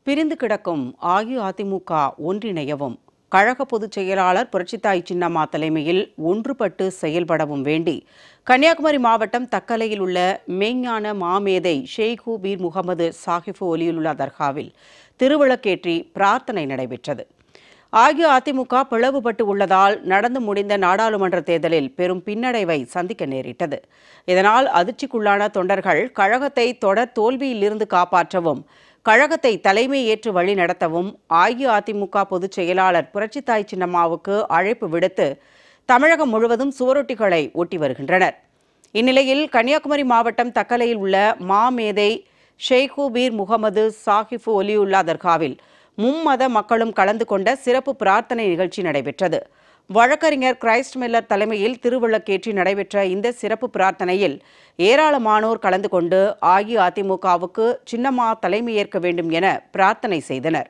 பிரிந்து கிடக்கும் அஇஅதிமுக ஒன்றிணையவும் கழக பொதுச் செயலாளர் புரட்சித்தாய் சின்னம்மா தலைமையில் ஒன்றுபட்டு செயல்படவும் வேண்டி கன்னியாகுமரி மாவட்டம் தக்கலையில் உள்ள மெய்ஞான மாமேதை ஷேக் பீர் முகமது சாஹிப் ஒலியுல்லா தர்காவில் திருவிளக்கேற்றி பிரார்த்தனை நடைபெற்றது. அஇஅதிமுக பிளவுபட்டு உள்ளதால் நடந்து முடிந்த நாடாளுமன்ற தேர்தலில் பெரும் பின்னடைவை சந்திக்க நேரிட்டது. இதனால் அதிர்ச்சிக்குள்ளான தொண்டர்கள் கழகத்தை தொடர் தோல்வியிலிருந்து காப்பாற்றவும் கழகத்தை தலைமை ஏற்று வழி நடத்தவும் அஇஅதிமுக பொதுச் செயலாளர் புரட்சித்தாய் சின்னம்மாவுக்கு அழைப்பு விடுத்து தமிழகம் முழுவதும் சுவரொட்டிகளை ஒட்டி வருகின்றனர். இந்நிலையில் கன்னியாகுமரி மாவட்டம் தக்கலையில் உள்ள மாமேதை ஷேக் பீர் முகமது சாஹிப் ஒலியுல்லா தர்காவில் மும்மத மக்களும் கலந்து கொண்ட சிறப்பு பிரார்த்தனை நிகழ்ச்சி நடைபெற்றது. வழக்கறிஞர் கிரைஸ்ட் மில்லர் தலைமையில் திருவிளக்கேற்றி நடைபெற்ற இந்த சிறப்பு பிரார்த்தனையில் ஏராளமானோர் கலந்து கொண்டு அஇஅதிமுகவுக்கு சின்னம்மா தலைமையேற்க வேண்டும் என பிரார்த்தனை செய்தனர்.